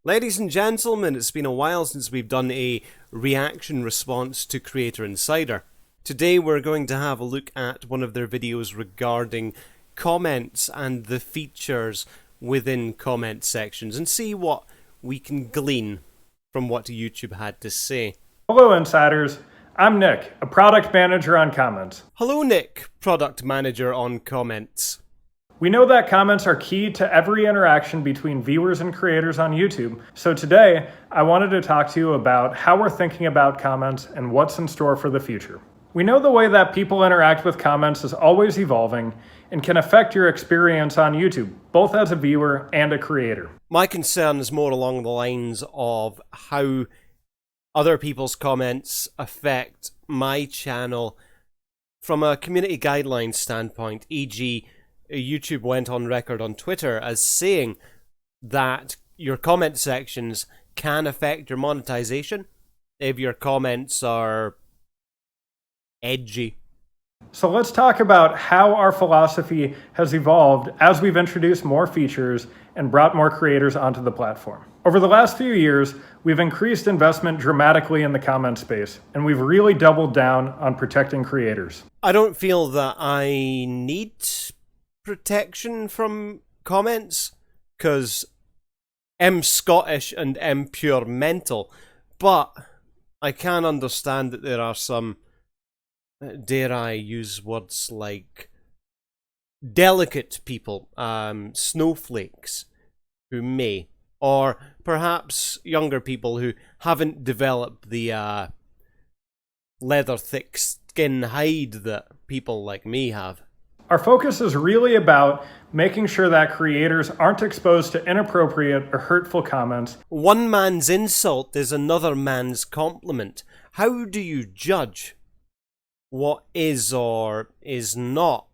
Ladies and gentlemen, it's been a while since we've done a reaction response to Creator Insider. Today we're going to have a look at one of their videos regarding comments and the features within comment sections and see what we can glean from what YouTube had to say. Hello Insiders, I'm Nick, a product manager on comments. Hello Nick, product manager on comments. We know that comments are key to every interaction between viewers and creators on YouTube, so today I wanted to talk to you about how we're thinking about comments and what's in store for the future. We know the way that people interact with comments is always evolving and can affect your experience on YouTube, both as a viewer and a creator. My concern is more along the lines of how other people's comments affect my channel from a community guidelines standpoint, e.g., YouTube went on record on Twitter as saying that your comment sections can affect your monetization if your comments are edgy. So let's talk about how our philosophy has evolved as we've introduced more features and brought more creators onto the platform. Over the last few years, we've increased investment dramatically in the comment space, and we've really doubled down on protecting creators. I don't feel that I need protection from comments, because I'm Scottish and I'm pure mental, but I can understand that there are some, dare I use words like, delicate people, snowflakes, who may, or perhaps younger people who haven't developed the leather thick skin hide that people like me have. Our focus is really about making sure that creators aren't exposed to inappropriate or hurtful comments. One man's insult is another man's compliment. How do you judge what is or is not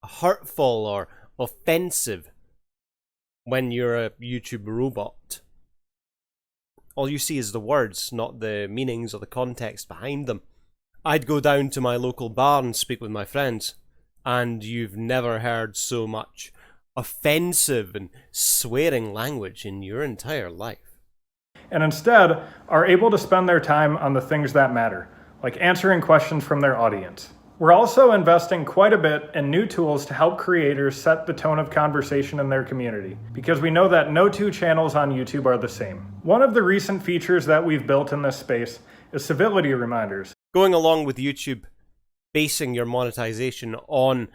hurtful or offensive when you're a YouTube robot? All you see is the words, not the meanings or the context behind them. I'd go down to my local bar and speak with my friends, and you've never heard so much offensive and swearing language in your entire life. And instead are able to spend their time on the things that matter, like answering questions from their audience. We're also investing quite a bit in new tools to help creators set the tone of conversation in their community, because we know that no two channels on YouTube are the same. One of the recent features that we've built in this space is civility reminders. Going along with YouTube basing your monetization on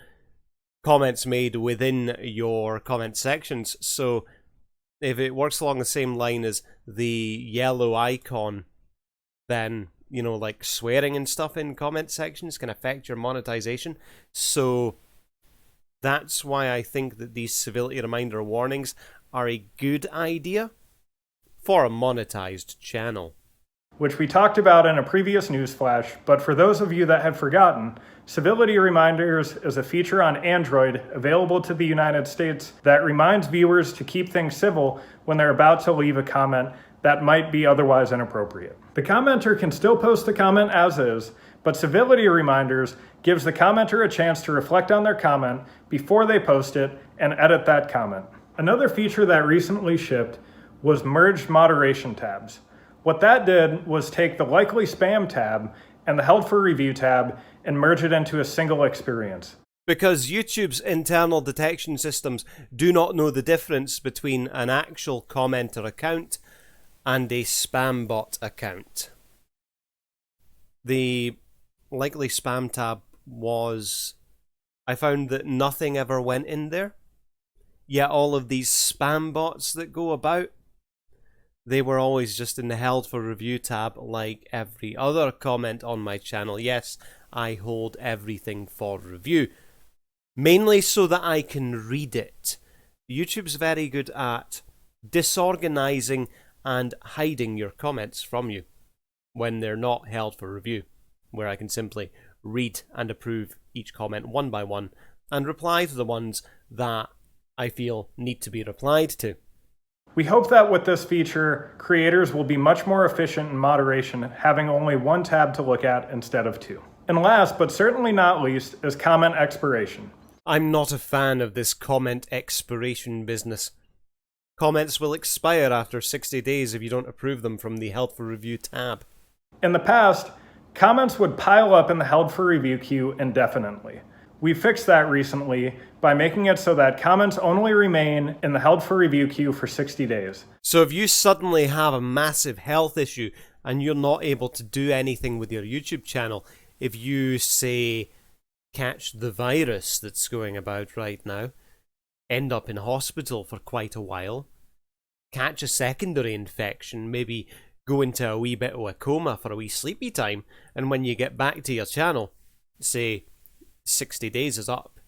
comments made within your comment sections. So if it works along the same line as the yellow icon, then, you know, like swearing and stuff in comment sections can affect your monetization. So that's why I think that these civility reminder warnings are a good idea for a monetized channel, which we talked about in a previous news flash, but for those of you that have forgotten, Civility Reminders is a feature on Android available to the United States that reminds viewers to keep things civil when they're about to leave a comment that might be otherwise inappropriate. The commenter can still post the comment as is, but Civility Reminders gives the commenter a chance to reflect on their comment before they post it and edit that comment. Another feature that recently shipped was merged moderation tabs. What that did was take the likely spam tab and the held for review tab and merge it into a single experience. Because YouTube's internal detection systems do not know the difference between an actual commenter account and a spam bot account. The likely spam tab was, I found that nothing ever went in there, yet all of these spam bots that go about, they were always just in the held for review tab like every other comment on my channel. Yes, I hold everything for review, mainly so that I can read it. YouTube's very good at disorganizing and hiding your comments from you when they're not held for review, where I can simply read and approve each comment one by one and reply to the ones that I feel need to be replied to. We hope that with this feature, creators will be much more efficient in moderation, having only one tab to look at instead of two. And last, but certainly not least, is comment expiration. I'm not a fan of this comment expiration business. Comments will expire after 60 days if you don't approve them from the Held for Review tab. In the past, comments would pile up in the Held for Review queue indefinitely. We fixed that recently by making it so that comments only remain in the Held for Review queue for 60 days. So if you suddenly have a massive health issue and you're not able to do anything with your YouTube channel, if you, say, catch the virus that's going about right now, end up in hospital for quite a while, catch a secondary infection, maybe go into a wee bit of a coma for a wee sleepy time, and when you get back to your channel, say 60 days is up,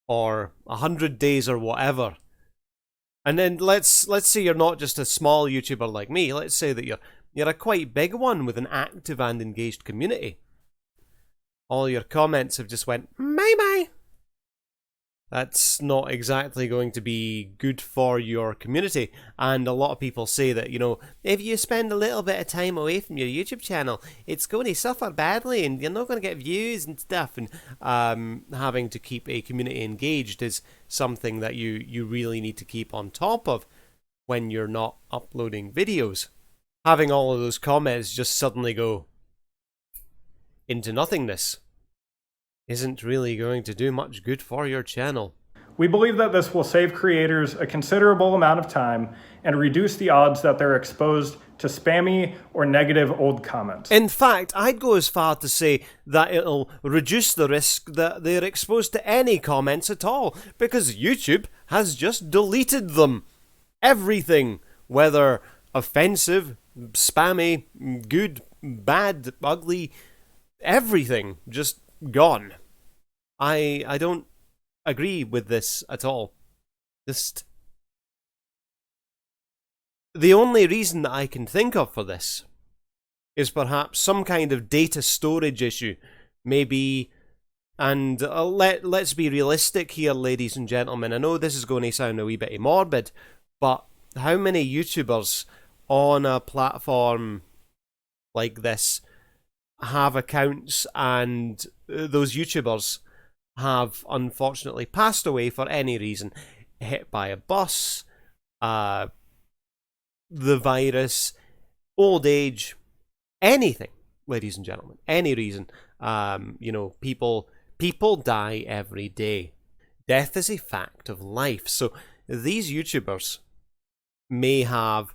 or 100 days or whatever, and then let's say you're not just a small YouTuber like me, let's say that you're a quite big one with an active and engaged community. All your comments have just went, bye-bye. That's not exactly going to be good for your community. And a lot of people say that, if you spend a little bit of time away from your YouTube channel, it's going to suffer badly and you're not going to get views and stuff. And having to keep a community engaged is something that you really need to keep on top of when you're not uploading videos. Having all of those comments just suddenly go into nothingness isn't really going to do much good for your channel. We believe that this will save creators a considerable amount of time and reduce the odds that they're exposed to spammy or negative old comments. In fact, I'd go as far to say that it'll reduce the risk that they're exposed to any comments at all, because YouTube has just deleted them. Everything, whether offensive, spammy, good, bad, ugly, everything just gone. I don't agree with this at all. Just the only reason that I can think of for this is perhaps some kind of data storage issue, maybe. And let's be realistic here, ladies and gentlemen. I know this is going to sound a wee bit morbid, but how many YouTubers on a platform like this have accounts and those YouTubers have unfortunately passed away for any reason? Hit by a bus, the virus, old age, anything, ladies and gentlemen, any reason. People die every day. Death is a fact of life. So these YouTubers may have,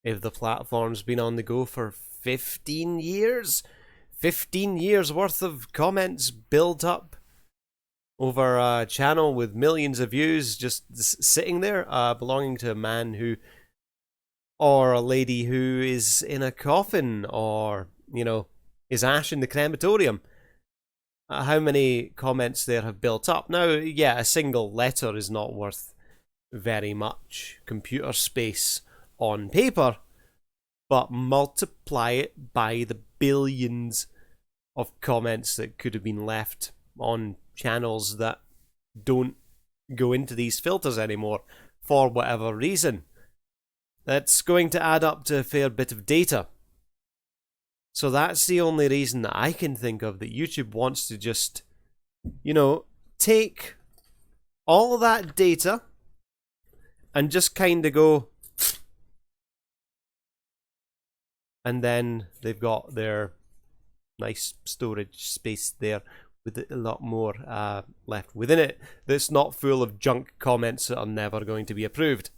if the platform's been on the go for 15 years, 15 years worth of comments built up over a channel with millions of views just sitting there, belonging to a man who, or a lady who is in a coffin, or, is ash in the crematorium. How many comments there have built up? Now, yeah, a single letter is not worth very much computer space on paper, but multiply it by the billions of comments that could have been left on channels that don't go into these filters anymore for whatever reason. That's going to add up to a fair bit of data. So that's the only reason that I can think of that YouTube wants to just, take all that data and just kind of go, and then they've got their nice storage space there with a lot more left within it that's not full of junk comments that are never going to be approved.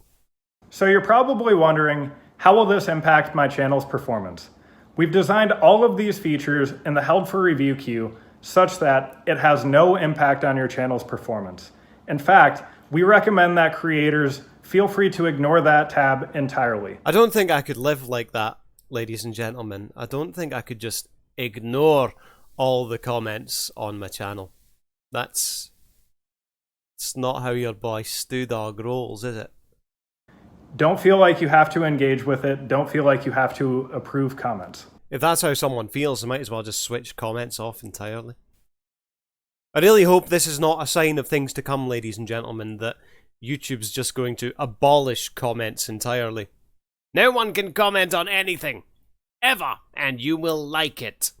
So you're probably wondering, how will this impact my channel's performance? We've designed all of these features in the Held for Review queue such that it has no impact on your channel's performance. In fact, we recommend that creators feel free to ignore that tab entirely. I don't think I could live like that, ladies and gentlemen. I don't think I could just ignore all the comments on my channel. It's not how your boy StooDogg rolls, is it? Don't feel like you have to engage with it. Don't feel like you have to approve comments. If that's how someone feels, they might as well just switch comments off entirely. I really hope this is not a sign of things to come, ladies and gentlemen, that YouTube's just going to abolish comments entirely. No one can comment on anything, ever, and you will like it.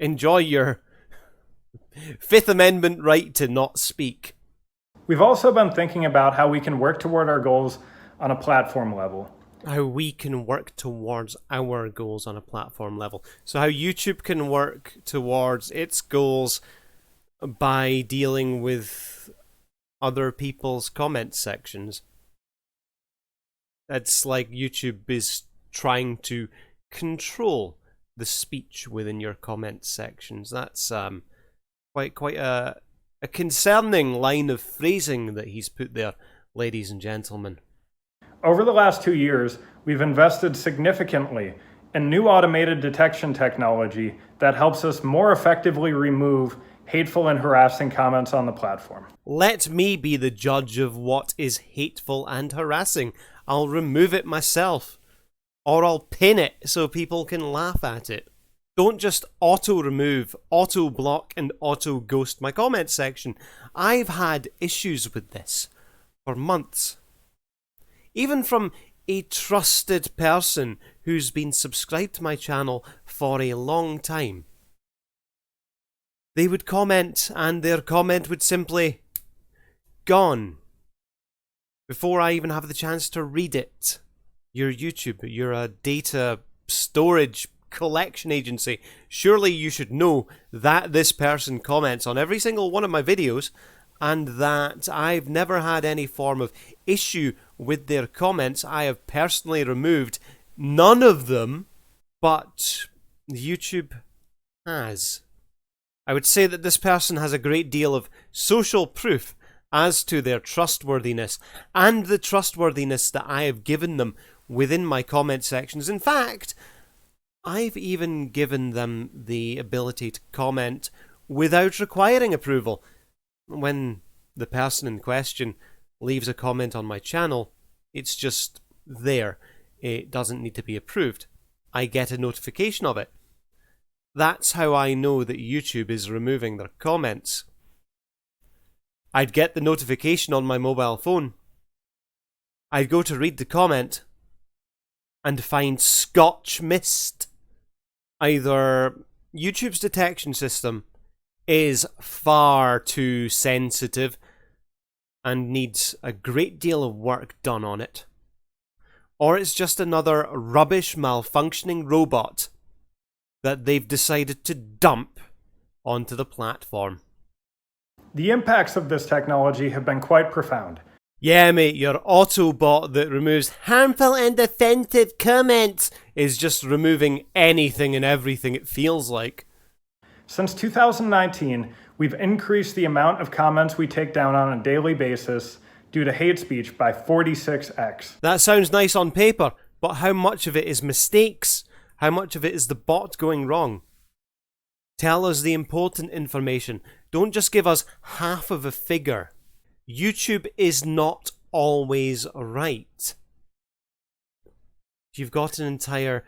Enjoy your Fifth Amendment right to not speak. We've also been thinking about how we can work toward our goals on a platform level. How we can work towards our goals on a platform level. So how YouTube can work towards its goals by dealing with other people's comment sections. It's like YouTube is trying to control the speech within your comment sections. That's quite a concerning line of phrasing that he's put there, ladies and gentlemen. Over the last 2 years, we've invested significantly in new automated detection technology that helps us more effectively remove hateful and harassing comments on the platform. Let me be the judge of what is hateful and harassing. I'll remove it myself. Or I'll pin it so people can laugh at it. Don't just auto-remove, auto-block, and auto-ghost my comment section. I've had issues with this for months. Even from a trusted person who's been subscribed to my channel for a long time. They would comment and their comment would simply gone before I even have the chance to read it. You're YouTube, you're a data storage collection agency. Surely you should know that this person comments on every single one of my videos and that I've never had any form of issue with their comments. I have personally removed none of them, but YouTube has. I would say that this person has a great deal of social proof as to their trustworthiness and the trustworthiness that I have given them within my comment sections. In fact, I've even given them the ability to comment without requiring approval. When the person in question leaves a comment on my channel, it's just there. It doesn't need to be approved. I get a notification of it. That's how I know that YouTube is removing their comments. I'd get the notification on my mobile phone. I'd go to read the comment and find Scotch mist. Either YouTube's detection system is far too sensitive and needs a great deal of work done on it, or it's just another rubbish malfunctioning robot that they've decided to dump onto the platform. The impacts of this technology have been quite profound. Yeah, mate, your Autobot that removes harmful and offensive comments is just removing anything and everything, it feels like. Since 2019, we've increased the amount of comments we take down on a daily basis due to hate speech by 46x. That sounds nice on paper, but how much of it is mistakes? How much of it is the bot going wrong? Tell us the important information. Don't just give us half of a figure. YouTube is not always right. You've got an entire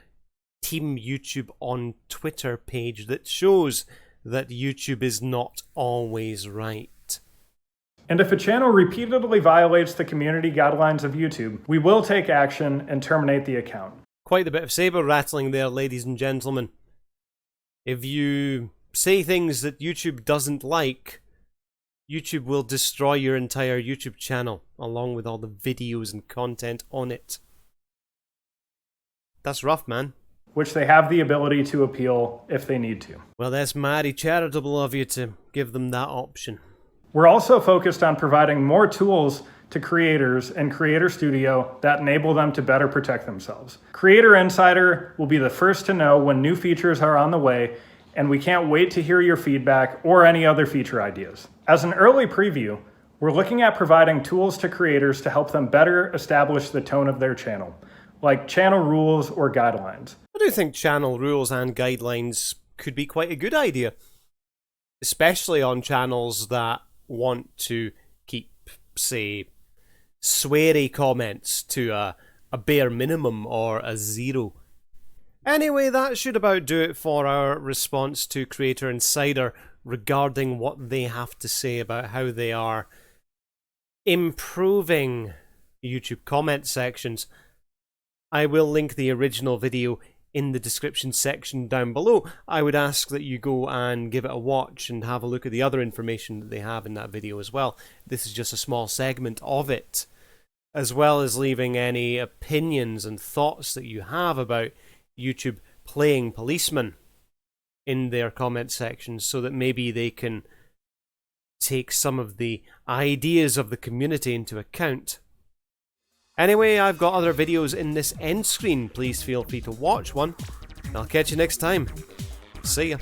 Team YouTube on Twitter page that shows that YouTube is not always right. And if a channel repeatedly violates the community guidelines of YouTube, we will take action and terminate the account. Quite a bit of saber rattling there, ladies and gentlemen. If you say things that YouTube doesn't like, YouTube will destroy your entire YouTube channel, along with all the videos and content on it. That's rough, man. Which they have the ability to appeal if they need to. Well, that's mighty charitable of you to give them that option. We're also focused on providing more tools to creators in Creator Studio that enable them to better protect themselves. Creator Insider will be the first to know when new features are on the way, and we can't wait to hear your feedback or any other feature ideas. As an early preview, we're looking at providing tools to creators to help them better establish the tone of their channel, like channel rules or guidelines. I do think channel rules and guidelines could be quite a good idea, especially on channels that want to keep, say, sweary comments to a bare minimum or a zero. Anyway, that should about do it for our response to Creator Insider regarding what they have to say about how they are improving YouTube comment sections. I will link the original video in the description section down below. I would ask that you go and give it a watch and have a look at the other information that they have in that video as well. This is just a small segment of it, as well as leaving any opinions and thoughts that you have about YouTube playing policeman in their comment sections, so that maybe they can take some of the ideas of the community into account. Anyway, I've got other videos in this end screen. Please feel free to watch one. I'll catch you next time. See ya.